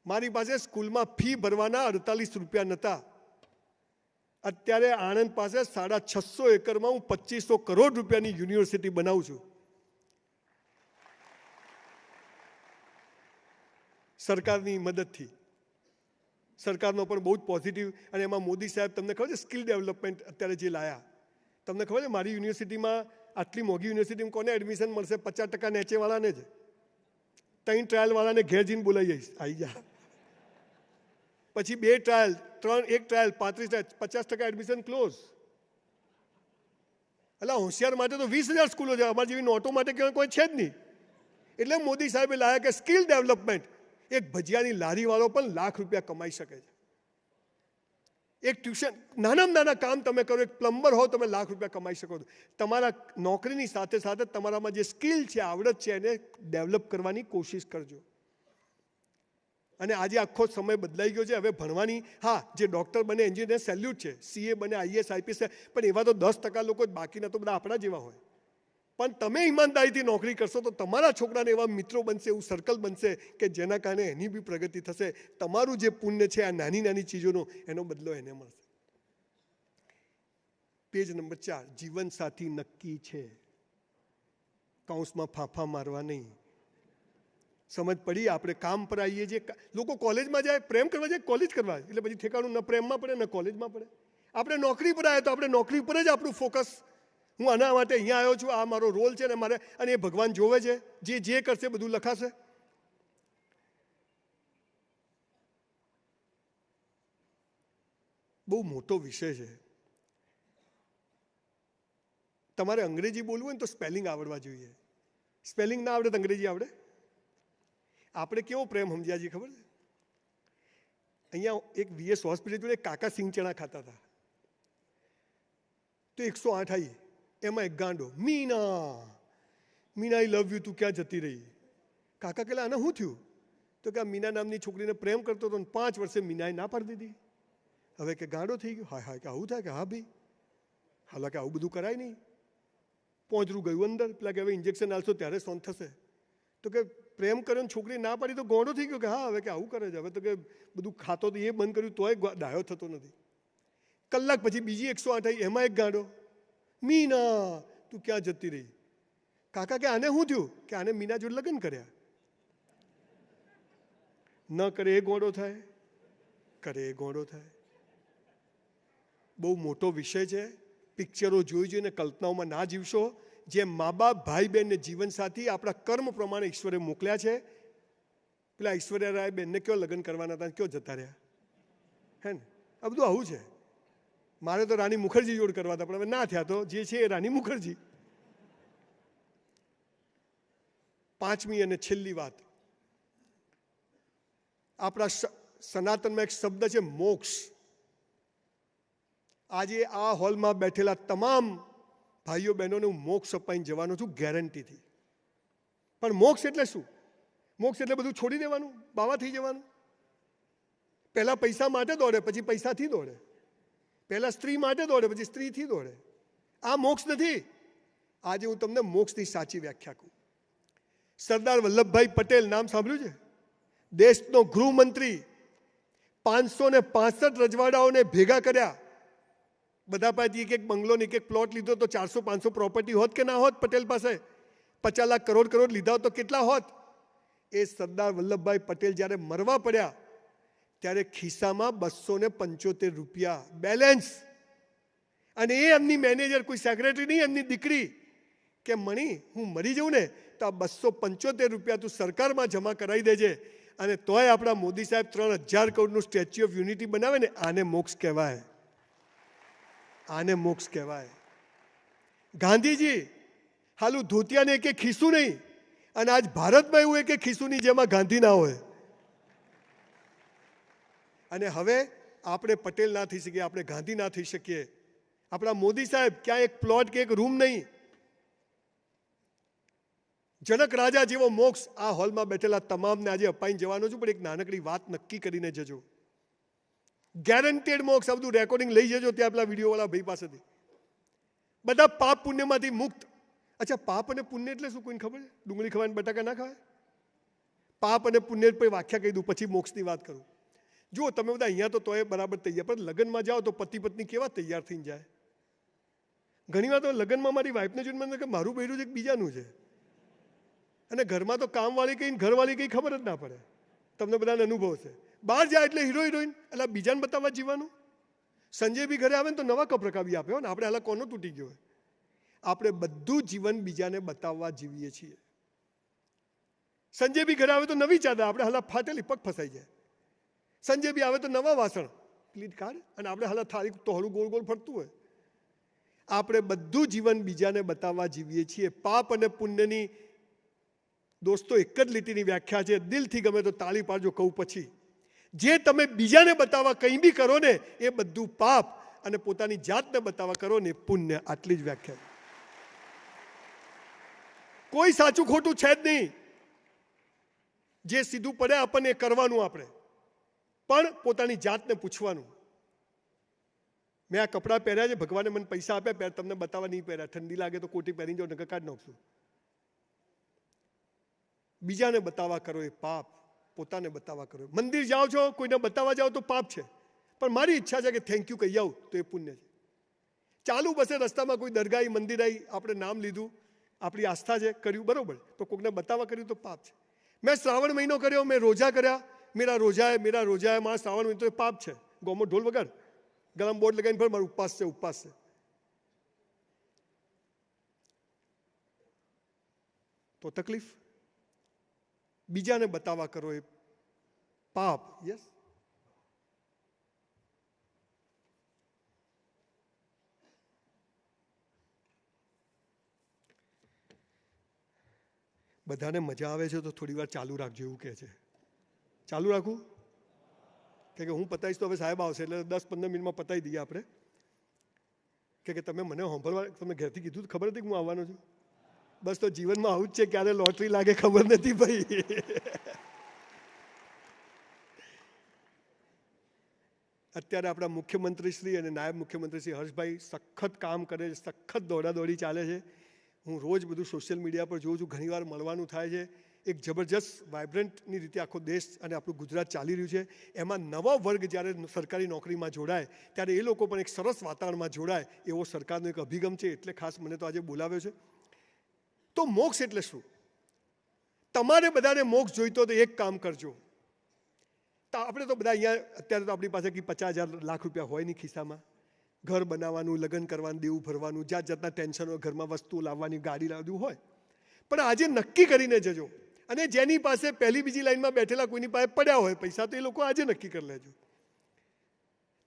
મારી પાસે સ્કૂલમાં ફી ભરવાના 48 રૂપિયા નહોતા. અત્યારે આણંદ પાસે 650 એકરમાં હું 2500 કરોડ રૂપિયાની યુનિવર્સિટી બનાવું છું. સરકારની મદદથી. સરકારનો પણ બહુ જ પોઝિટિવ. અને એમાં મોદી સાહેબ તમને ખબર છે સ્કિલ ડેવલપમેન્ટ અત્યારે જે લાયા, તમને ખબર છે મારી યુનિવર્સિટીમાં આટલી મોંઘી યુનિવર્સિટીમાં કોને એડમિશન મળશે? 50% નેચેવાળાને જ. 3 ટ્રાયલવાળાને ઘેર જઈને બોલાવી જઈશ, આવી જા. પછી 2 ટ્રાયલ, 1 ટ્રાયલ, 35 50% એડમિશન ક્લોઝ. એટલે હોશિયાર માટે તો 20,000 સ્કૂલો છે, અમારી જેવી નોટો માટે કોઈ છે જ નહીં. એટલે મોદી સાહેબે લાયા કે સ્કિલ ડેવલપમેન્ટ. એક ભજીયાની લારીવાળો પણ લાખ રૂપિયા કમાઈ શકે છે. એક ટ્યુશન, નાનામાં નાના કામ તમે કરો, એક પ્લમ્બર હો, તમે લાખ રૂપિયા કમાઈ શકો છો. તમારા નોકરીની સાથે સાથે તમારામાં જે સ્કિલ છે, આવડત છે, એને ડેવલપ કરવાની કોશિશ કરજો. અને આજે આખો સમય બદલાઈ ગયો છે. હવે ભણવાની, હા, જે ડૉક્ટર બને, એન્જિનિયર, સેલ્યુટ છે. CA બને, IAS, IPS, પણ એવા તો 10% લોકો જ, બાકીના તો બધા આપણા જેવા હોય. પણ તમે ઈમાનદારીથી નોકરી કરશો તો તમારા છોકરાને એવા મિત્રો બનશે, એવું સર્કલ બનશે કે જેના કારણે એની બી પ્રગતિ થશે. તમારું જે પુણ્ય છે આ નાની નાની ચીજોનો, એનો બદલો એને મળશે. પેજ નંબર 4, જીવન સાથી નક્કી છે. કૌંસમાં ફાંફા મારવા નહીં. સમજ પડી? આપણે કામ પર આવીએ છીએ. લોકો કોલેજમાં જાય, પ્રેમ કરવા જાય, કોલેજ કરવા, એટલે પછી ઠેકાણું ન પ્રેમમાં પડે ને કોલેજમાં પડે. આપણે નોકરી પર આવ્યા તો આપણે નોકરી પર જ આપણું ફોકસ. હું આના માટે અહીંયા આવ્યો છું, આ મારો રોલ છે ને મારે, અને એ ભગવાન જોવે છે. જે કરશે બધું લખાશે. બહુ મોટો વિષય છે. તમારે અંગ્રેજી બોલવું હોય ને તો સ્પેલિંગ આવડવા જોઈએ. સ્પેલિંગ ના આવડે તો અંગ્રેજી આવડે? આપણે કેવો પ્રેમ સમજ્યા છીએ ખબર છે? અહીંયા એક VS હોસ્પિટલ જોડે કાકા સિંગ ચણા ખાતા હતા, તો 108 આવી. એમાં એક ગાંડો, મીના, મીના આઈ લવ યુ, તું ક્યાં જતી રહી? કાકા કહેલા આને શું થયું? તો કે આ મીના નામની છોકરીને પ્રેમ કરતો હતો, 5 વર્ષે મીનાએ ના પાડી દીધી. હવે કે ગાંડો થઈ ગયો. હા કે આવું થાય? કે હા ભાઈ, હાલા કે આવું બધું કરાય નહીં. પોંચરું ગયું અંદર, પેલા કે હવે ઇન્જેક્શન આલશો ત્યારે સોન થશે. તો કે પ્રેમ કર્યો, છોકરી ના પાડી તો ગોંડો થઈ ગયો કે હા હવે કે આવું કરે છે. હવે તો કે બધું ખાતો તો એ બંધ કર્યું તોય ડાયો થતો નથી. કલાક પછી બીજી 108 આવી. એમાં એક ગાંડો, મીના તું ક્યાં જતી રહી? કાકા કે આને શું થયું? કે આને મીના જોડે લગ્ન કર્યા. ન કરે એ ગોંડો થાય, કરે એ ગોંડો થાય. બહુ મોટો વિષય છે. પિક્ચરો જોઈ જોઈને કલ્પનાઓમાં ના જીવશો. જે મા બાપ, ભાઈ બહેન ને જીવનસાથી આપણા કર્મ પ્રમાણે ઈશ્વરે મોકલ્યા છે. પેલા ઐશ્વર્યા રાય બેનને કયો લગ્ન કરવાના હતા, કયો જતા રહ્યા? હે ને, આ બધું આવું છે. મારે તો રાણી મુખર્જી જોડે કરવા હતા, પણ હવે ના થયા. તો જે છે એ રાણી મુખર્જી. 5મી અને છેલ્લી વાત, આપણા સનાતનમાં એક શબ્દ છે મોક્ષ. આજે આ હોલમાં બેઠેલા તમામ ભાઈઓ બહેનોને હું મોક્ષ અપાઈને જવાનો છું, ગેરંટીથી. પણ મોક્ષ એટલે શું? મોક્ષ એટલે બધું છોડી દેવાનું, બાવા થઈ જવાનું? પહેલા પૈસા માટે દોડે, પછી પૈસાથી દોડે. પહેલા સ્ત્રી માટે દોડે, પછી સ્ત્રીથી દોડે. આ મોક્ષ નથી. આજે હું તમને મોક્ષની સાચી વ્યાખ્યા કહું. સરદાર વલ્લભભાઈ પટેલ નામ સાંભળ્યું છે? દેશનો ગૃહમંત્રી. 565 રજવાડાઓને ભેગા કર્યા. બધા પાસેથી એક બંગલો ને એક પ્લોટ લીધો તો 400-500 પ્રોપર્ટી હોત કે ના હોત? પટેલ પાસે 50 લાખ કરોડ લીધા હોત તો કેટલા હોત? એ સરદાર વલ્લભભાઈ પટેલ જ્યારે મરવા પડ્યા ત્યારે ખિસ્સામાં 275 રૂપિયા બેલેન્સ. અને એ એમની મેનેજર, કોઈ સેક્રેટરી નહીં, એમની દીકરી, કે મણી હું મરી જાઉં ને તો આ 275 રૂપિયા તું સરકારમાં જમા કરાવી દેજે. અને તોય આપણા મોદી સાહેબ 3000 કરોડનું સ્ટેચ્યુ ઓફ યુનિટી બનાવે ને, આને મોક્ષ કહેવાય. આને મોક્ષ કહેવાય. ગાંધીજી હાલું ધોતિયાને એક ખિસ્સું નહીં, અને આજ ભારતમાં એવું એક ખિસ્સુની જેમાં ગાંધી ના હોય. અને હવે આપણે પટેલ ના થઈ શકીએ, આપણે ગાંધી ના થઈ શકીએ. આપણા મોદી સાહેબ ક્યાં એક પ્લોટ કે એક રૂમ નહીં. જનક રાજા જેવો મોક્ષ આ હોલમાં બેઠેલા તમામને આજે અપાઈને જવાનો છું. પણ એક નાનકડી વાત નક્કી કરીને જજો. ગેરંટેડ મોક્ષ. આ બધું રેકોર્ડિંગ લઈ જજો ત્યાં પેલા વિડીયો વાળા ભાઈ પાસેથી. બધા પાપ પુણ્યમાંથી મુક્ત. અચ્છા, પાપ અને પુણ્ય એટલે શું? કોઈને ખબર છે? ડુંગળી ખવાય, બટાકા ના ખવાય? પાપ અને પુણ્ય પર વ્યાખ્યા કહી દઉં, પછી મોક્ષની વાત કરું. જુઓ, તમે બધા અહીંયા તો તોય બરાબર તૈયાર, પણ લગ્નમાં જાઓ તો પતિ પત્ની કેવા તૈયાર થઈને જાય. ઘણી વાર તો લગ્નમાં મારી વાઈફને જોઈને મને કે મારું બૈરું છે કે બીજાનું છે. અને ઘરમાં તો કામવાળી કઈ ઘરવાળી કઈ ખબર જ ના પડે. તમને બધાને અનુભવ છે. બહાર જાય એટલે હીરો હિરોઈન એટલે બીજાને બતાવવા જીવાનું. સંજય બી ઘરે આવે ને તો નવા કપડાં કાવી આપે ને, આપણે હાલ કોનો તૂટી ગયો હોય. આપણે બધું જીવન બીજાને બતાવવા જીવીએ છીએ. સંજય બી ઘરે આવે તો નવી ચાદર, આપણે હાલ ફાટેલી પગ ફસાઈ જાય. સંજય બી આવે તો નવા વાસણ પ્લીટ કાઢ, અને આપણે હાલ થાળી તોહળું ગોળ ગોળ ફરતું હોય. આપણે બધું જીવન બીજાને બતાવવા જીવીએ છીએ. પાપ અને પુણ્યની દોસ્તો એક જ લીટીની વ્યાખ્યા છે. દિલથી ગમે તો તાળી પાડજો કહું પછી. જે તમે બીજાને બતાવવા કંઈ બી કરો ને એ બધું પાપ, અને પોતાની જાતને બતાવવા કરો ને પુણ્ય. આટલી જ વ્યાખ્યા. કોઈ સાચું ખોટું છે જ નહીં. જે સીધું પડે આપણને એ કરવાનું. આપણે પણ પોતાની જાતને પૂછવાનું. મેં આ કપડાં પહેર્યા છે, ભગવાને મને પૈસા આપ્યા, તમને બતાવવા નહીં પહેર્યા. ઠંડી લાગે તો કોટી પહેરી જાઓ, નકર કાઢી નાખશું. બીજાને બતાવવા કરો એ પાપ, પોતાને બતાવવા કરો. મંદિર જાઓ છો, કોઈને બતાવવા જાઓ તો પાપ છે, પણ મારી ઈચ્છા છે કે થેન્ક યુ કહી આવું તો એ પુણ્ય છે. ચાલુ બસે રસ્તામાં કોઈ દરગાહ મંદિર આવી, આપણે નામ લીધું, આપણી આસ્થા છે, કર્યું બરોબર, તો કોઈને બતાવવા કર્યું તો પાપ છે. મેં શ્રાવણ મહિનો કર્યો, મેં રોજા કર્યા, મેરા રોજા હે, મારા શ્રાવણ મહિનો તો એ પાપ છે. ગોમો ઢોલ વગાડ, ગળામાં બોર્ડ લગાવીને ફર, મારું ઉપવાસ છે, ઉપવાસ છે. તો તકલીફ. બીજાને બતાવવા કરો એ પાપ. યસ, બધાને મજા આવે છે તો થોડી વાર ચાલુ રાખજો એવું કહે છે. ચાલુ રાખું કે હું પતાવીશ તો હવે સાહેબ આવશે એટલે 10-15 મિનિટમાં પતાવી દઈએ આપણે. કે તમે મને સાંભળવા, તમે ઘરેથી કીધું ખબર હતી કે હું આવવાનો છું? બસ તો જીવનમાં આવું જ છે, ક્યારે લોટરી લાગે ખબર નથી ભાઈ. અત્યારે આપણા મુખ્યમંત્રી શ્રી અને નાયબ મુખ્યમંત્રી શ્રી હર્ષભાઈ સખત કામ કરે છે, સખત દોડાદોડી ચાલે છે. હું રોજ બધું સોશિયલ મીડિયા પર જોઉં છું, ઘણીવાર મળવાનું થાય છે. એક જબરજસ્ત વાઇબ્રન્ટની રીતે આખો દેશ અને આપણું ગુજરાત ચાલી રહ્યું છે. એમાં નવો વર્ગ જ્યારે સરકારી નોકરીમાં જોડાય ત્યારે એ લોકો પણ એક સરસ વાતાવરણમાં જોડાય એવો સરકારનો એક અભિગમ છે. એટલે ખાસ મને તો આજે બોલાવ્યો છે. તો મોક્ષ એટલે શું? તમારે બધાને મોક્ષ જોઈતો તો એક કામ કરજો. તો આપણે તો બધા અહીંયા અત્યારે તો આપણી પાસે 50,000 લાખ રૂપિયા હોય નહીં ખિસ્સામાં. ઘર બનાવવાનું, લગ્ન કરવાનું, દેવું ભરવાનું, જાત જાતના ટેન્શનો, ઘરમાં વસ્તુ લાવવાની, ગાડી લાવવું હોય. પણ આજે નક્કી કરીને જજો. અને જેની પાસે પહેલી બીજી લાઈનમાં બેઠેલા કોઈની પાસે પડ્યા હોય પૈસા, તો એ લોકો આજે નક્કી કરી લેજો.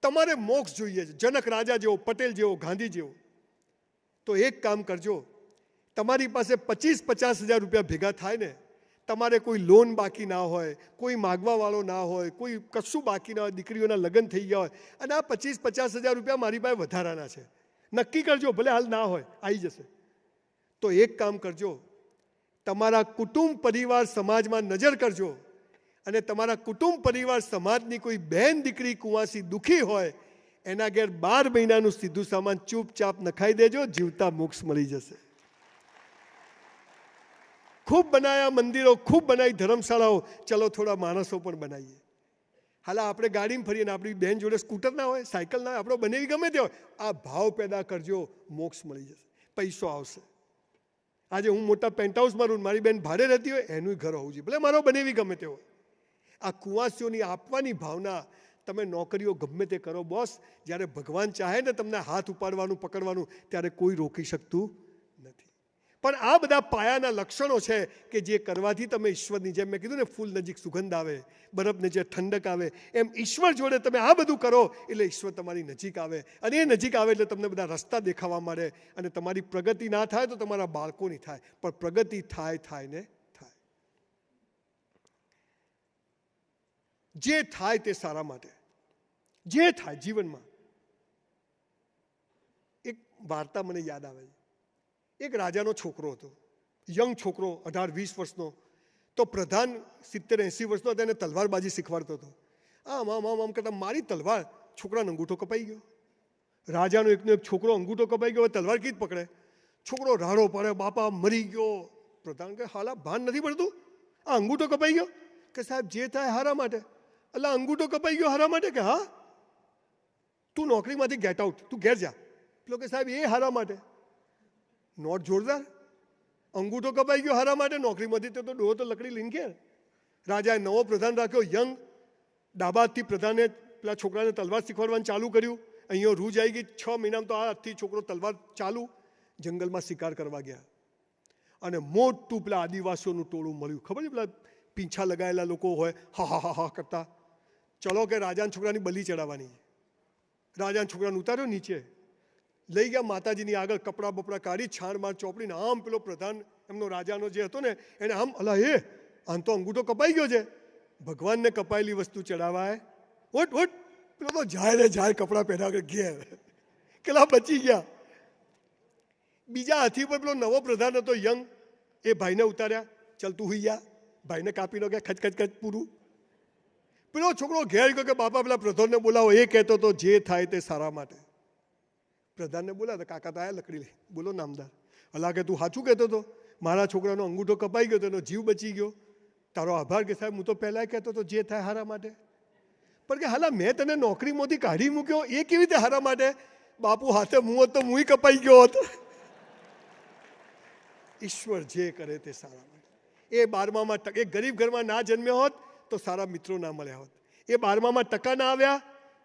તમારે મોક્ષ જોઈએ છે, જનક રાજા જેવો, પટેલ જેવો, ગાંધી જેવો. તો એક કામ કરજો, તમારી પાસે 25-50 હજાર રૂપિયા ભેગા થાય ને, તમારે કોઈ લોન બાકી ના હોય, કોઈ માગવા વાળો ના હોય, કોઈ કશું બાકી ના હોય, દીકરીઓના લગ્ન થઈ ગયા હોય, અને આ 25-50 હજાર રૂપિયા મારી પાસે વધારાના છે, નક્કી કરજો, ભલે હાલ ના હોય, આવી જશે. તો એક કામ કરજો, તમારા કુટુંબ પરિવાર સમાજમાં નજર કરજો, અને તમારા કુટુંબ પરિવાર સમાજની કોઈ બહેન દીકરી કુંવાસી દુઃખી હોય, એના ઘેર 12 મહિનાનું સીધું સામાન ચૂપચાપ નખાઈ દેજો, જીવતા મોક્ષ મળી જશે. ખૂબ બનાયા મંદિરો, ખૂબ બનાવી ધર્મશાળાઓ, ચલો થોડા માણસો પણ બનાવીએ. હાલ આપણે ગાડીમાં ફરીએ ને આપણી બહેન જોડે સ્કૂટર ના હોય, સાયકલ ના હોય, આપણો બનેવી ગમે તે હોય, આ ભાવ પેદા કરજો, મોક્ષ મળી જશે, પૈસો આવશે. આજે હું મોટા પેન્ટ હાઉસમાં રહું, મારી બેન ભાડે રહેતી હોય, એનું ઘર હોવું જોઈએ, ભલે મારો બનેવી ગમે તે હોય. આ કુંવાસીઓની આપવાની ભાવના, તમે નોકરીઓ ગમે તે કરો બોસ, જ્યારે ભગવાન ચાહે ને તમને હાથ ઉપાડવાનું, પકડવાનું, ત્યારે કોઈ રોકી શકતું નથી. પણ આ બધા પાયાના લક્ષણો છે કે જે કરવાથી તમે ઈશ્વરની જેમ મેં કીધું ને, ફૂલ નજીક સુગંધ આવે, બરફને જે ઠંડક આવે, એમ ઈશ્વર જોડે તમે આ બધું કરો એટલે ઈશ્વર તમારી નજીક આવે. અને એ નજીક આવે એટલે તમને બધા રસ્તા દેખાવા મળે. અને તમારી પ્રગતિ ના થાય તો તમારા બાળકોની થાય, પણ પ્રગતિ થાય ને થાય. જે થાય તે સારા માટે, જે થાય જીવનમાં. એક વાર્તા મને યાદ આવે છે. એક રાજાનો છોકરો હતો, યંગ છોકરો, 18-20 વર્ષનો. તો પ્રધાન 70-80 વર્ષનો હતો, એને તલવારબાજી શીખવાડતો હતો. આમ કરતા મારી તલવાર, છોકરાનો અંગૂઠો કપાઈ ગયો. રાજાનો એકનો એક છોકરો અંગૂઠો કપાઈ ગયો, તલવાર કીધ પકડે. છોકરો રાડો પડે, બાપા મરી ગયો. પ્રધાન કહે હાલા ભાન નથી પડતું, આ અંગૂઠો કપાઈ ગયો. કે સાહેબ જે થાય હારા માટે. એટલે અંગૂઠો કપાઈ ગયો હારા માટે? કે હા, તું નોકરીમાંથી ગેટ આઉટ, તું ઘેર જા. પેલો કે સાહેબ એ હારા માટે. નોટ જોરદાર. અંગૂઠો કપાઈ ગયો હારા માટે, નોકરીમાંથી તો ડોહો તો લકડી લઈને ઘેર. રાજાએ નવો પ્રધાન રાખ્યો, યંગ. ડાબા હાથથી પ્રધાને પેલા છોકરાને તલવાર શીખવાડવાનું ચાલુ કર્યું. અહીંયા રૂજ આવી ગઈ. 6 મહિનામાં તો આ હાથથી છોકરો તલવાર ચાલુ. જંગલમાં શિકાર કરવા ગયા અને મોટું પેલા આદિવાસીઓનું ટોળું મળ્યું. ખબર છે, પેલા પીંછા લગાવેલા લોકો હોય, હા હા હા હા કરતા. ચલો કે રાજાના છોકરાની બલી ચડાવવાની. રાજાના છોકરાને ઉતાર્યો નીચે, લઈ ગયા માતાજીની આગળ, કપડાં બપડા કાઢી, છાણ માર ચોપડીને આમ પેલો પ્રધાન એમનો રાજાનો જે હતો ને એને આમ, અલા એ આમ તો અંગૂઠો કપાઈ ગયો છે, ભગવાનને કપાયેલી વસ્તુ ચડાવાય? ઓટ ઓટ. પેલો તો જાય રે જાય, કપડાં પહેર્યા આગળ ઘેર. કેટલા બચી ગયા. બીજા હાથી પર પેલો નવો પ્રધાન હતો યંગ, એ ભાઈને ઉતાર્યા. ચાલ તું હુઈ જા. ભાઈને કાપી નો, ખચ ખચ ખચ પૂરું. પેલો છોકરો ઘેર ગયો કે બાપા પેલા પ્રધાનને બોલાવો, એ કહેતો તો જે થાય તે સારા માટે. પ્રધાનને બોલાવ્યા, કાકા તો આયા લકડી લઈ. બોલો નામદાર. અલા કે તું સાચું કહેતો હતો, મારા છોકરાનો અંગૂઠો કપાઈ ગયો તો એનો જીવ બચી ગયો, તારો આભાર. કે સાહેબ હું તો પહેલાં કહેતો હતો જે થાય હારા માટે. પણ કે હાલા મેં તને નોકરીમાંથી કાઢી મૂક્યો, એ કેવી રીતે હારા માટે? બાપુ હાથે મું હોત તો મું કપાઈ ગયો હોત. ઈશ્વર જે કરે તે સારા માટે. એ 12મામાં એ ગરીબ ઘરમાં ના જન્મ્યો હોત તો સારા મિત્રો ના મળ્યા હોત. એ 12મામાં ટકા ના આવ્યા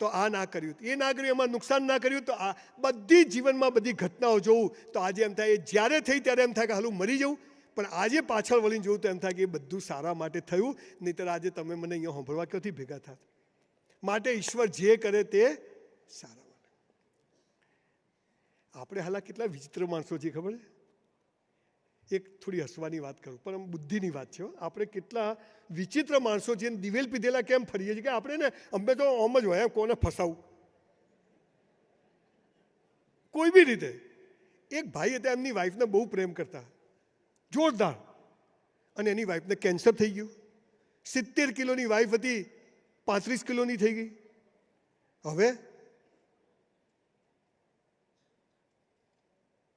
તો આ ના કર્યું, એ ના કર્યું, એમાં નુકસાન ના કર્યું તો આ બધી જીવનમાં બધી ઘટનાઓ જોવું તો આજે એમ થાય, જ્યારે થઈ ત્યારે એમ થાય કે હાલું મરી જવું. પણ આજે પાછળ વળીને જોવું તો એમ થાય કે એ બધું સારા માટે થયું, નહીંતર આજે તમે મને અહીંયા સાંભળવા ક્યાંથી ભેગા થાત. માટે ઈશ્વર જે કરે તે સારા માટે. આપણે હાલા કેટલા વિચિત્ર માણસો છીએ ખબર છે. એક થોડી હસવાની વાત કરું, પણ બુદ્ધિની વાત છે. આપણે કેટલા વિચિત્ર માણસો છીએ, દિવેલ પીધેલા કેમ ફરીએ છીએ કે આપણે ને અમે તો આમ જ હોય, કોને ફસાવું કોઈ બી રીતે. એક ભાઈ હતા, એમની વાઈફને બહુ પ્રેમ કરતા, જોરદાર, અને એની વાઈફને કેન્સર થઈ ગયું. 70 કિલોની વાઈફ હતી, 35 કિલોની થઈ ગઈ. હવે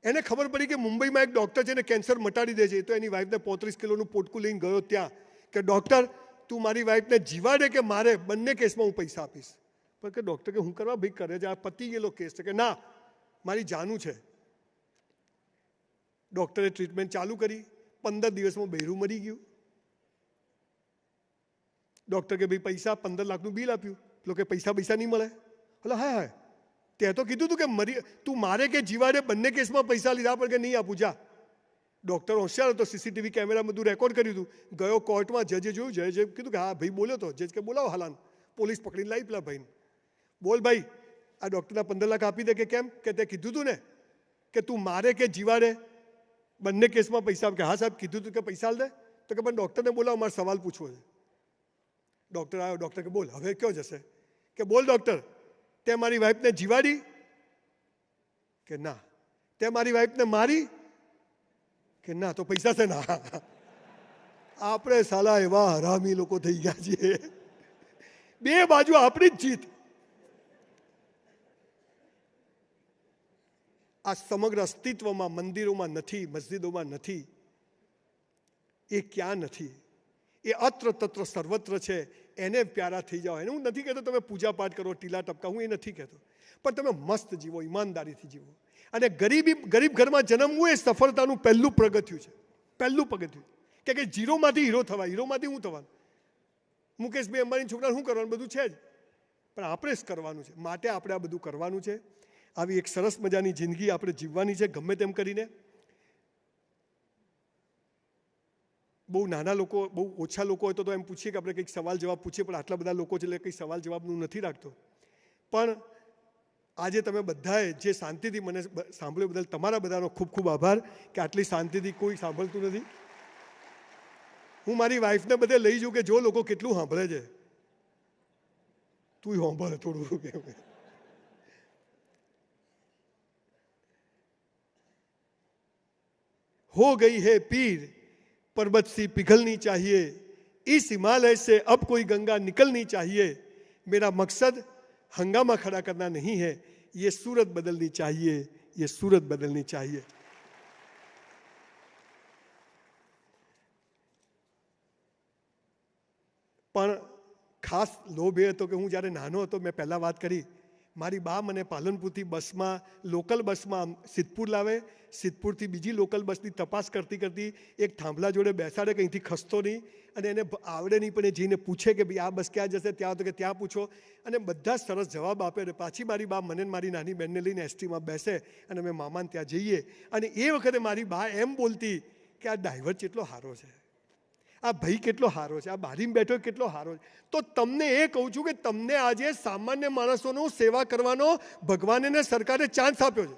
એને ખબર પડી કે મુંબઈમાં એક ડૉક્ટર છે ને કેન્સર મટાડી દે છે. તો એની વાઈફને 35 કિલોનું પોટકું લઈને ગયો ત્યાં કે ડૉક્ટર તું મારી વાઈફને જીવાડે કે મારે, બંને કેસમાં હું પૈસા આપીશ. પણ કે ડૉક્ટર કે હું કરવા ભાઈ કરે છે, આ પતી ગયેલો કેસ છે. કે ના, મારી જાનું છે. ડૉક્ટરે ટ્રીટમેન્ટ ચાલુ કરી, 15 દિવસમાં બૈરું મરી ગયું. ડૉક્ટર કે ભાઈ પૈસા, 15 લાખનું બિલ આપ્યું. પેલો કે પૈસા નહીં મળે. એટલે હા હા તે તો કીધું તું કે તું મારે કે જીવાડે, બંને કેસમાં પૈસા લીધા, પણ કે નહીં આપું જા. ડૉક્ટર હોશિયાર હતો, સીસીટીવી કેમેરા બધું રેકોર્ડ કર્યું હતું. ગયો કોર્ટમાં, જજે જોયું, જજે કીધું કે હા ભાઈ બોલ્યો તો. જજ કે બોલાવો હાલાન. પોલીસ પકડીને લાવી પેલા ભાઈને. બોલ ભાઈ, આ ડૉક્ટરના 15 લાખ આપી દે. કે કેમ? કે તે કીધું તું ને કે તું મારે કે જીવાડે, બંને કેસમાં પૈસા. કે હા સાહેબ કીધું તું કે પૈસા આલ દે. તો કે પણ ડૉક્ટરને બોલાવો, મારે સવાલ પૂછવો છે. ડૉક્ટર આવ્યો. ડૉક્ટર કે બોલ હવે કયો જશે? કે બોલ ડૉક્ટર, તે મારી વાઈફને જીવાડી? કે ના. તે મારી વાઈફને મારી? કે ના. તો પૈસા છે ના. આપણે સાલા એવા હરામી લોકો થઈ ગયા છીએ, બે બાજુ આપણી જ જીત. આ સમગ્ર અસ્તિત્વમાં મંદિરોમાં નથી, મસ્જિદોમાં નથી. એ ક્યાં નથી? એ અત્ર તત્ર સર્વત્ર છે. એને પ્યારા થઈ જાઓ. એને હું નથી કહેતો તમે પૂજા પાઠ કરો, ટીલા ટપકા, હું એ નથી કહેતો. પણ તમે મસ્ત જીવો, ઈમાનદારીથી જીવો. અને ગરીબ ઘરમાં જન્મવું એ સફળતાનું પહેલું પગથિયું છે. પહેલું પગથિયું કે ઝીરોમાંથી હીરો થવાય. હીરોમાંથી હું થવાનું? મુકેશભાઈ અંબાણી છોકરાને શું કરવાનું? બધું છે જ, પણ આપણે જ કરવાનું છે. માટે આપણે આ બધું કરવાનું છે. આવી એક સરસ મજાની જિંદગી આપણે જીવવાની છે, ગમે તેમ કરીને. બહુ નાના લોકો, બહુ ઓછા લોકો હોય તો એમ પૂછીએ કે આપણે કંઈક સવાલ જવાબ પૂછીએ, પણ આટલા બધા લોકો છે એટલે કંઈ સવાલ જવાબનું નથી રાખતો. પણ આજે તમે બધાએ જે શાંતિથી મને સાંભળ્યું બદલ તમારા બધાનો ખૂબ ખૂબ આભાર. કે આટલી શાંતિથી કોઈ સાંભળતું નથી. હું મારી વાઈફને બધે લઈ જાઉં કે જો લોકો કેટલું સાંભળે છે, તું સાંભળે થોડું. हो गई है पीर पर्वत सी पिघलनी चाहिए, इस हिमालय से अब कोई गंगा निकलनी चाहिए. मेरा मकसद हंगामा खड़ा करना नहीं है, ये सूरत बदलनी चाहिए, ये सूरत बदलनी चाहिए. ખાસ લોભ એ હતો કે હું જ્યારે નાનો હતો, મેં પહેલાં વાત કરી, મારી બા મને પાલનપુરથી બસમાં, લોકલ બસમાં સિદ્ધપુર લાવે, સિદ્ધપુરથી બીજી લોકલ બસની તપાસ કરતી કરતી એક થાંભલા જોડે બેસાડે કે અહીંથી ખસતો નહીં, અને એને આવડે નહીં પણ એ જઈને પૂછે કે ભાઈ આ બસ ક્યાં જશે, ત્યાં તો કે ત્યાં પૂછો, અને બધા સરસ જવાબ આપે. અને પાછી મારી બા મને મારી નાની બહેનને લઈને એસટીમાં બેસે અને અમે મામાને ત્યાં જઈએ. અને એ વખતે મારી બા એમ બોલતી કે આ ડ્રાઈવર કેટલો સારો છે, આ ભાઈ કેટલો સારો છે, આ બારીમાં બેઠો કેટલો સારો છે. તો તમને એ કહું છું કે તમને આજે સામાન્ય માણસોનું સેવા કરવાનો ભગવાને સરકારે ચાન્સ આપ્યો છે.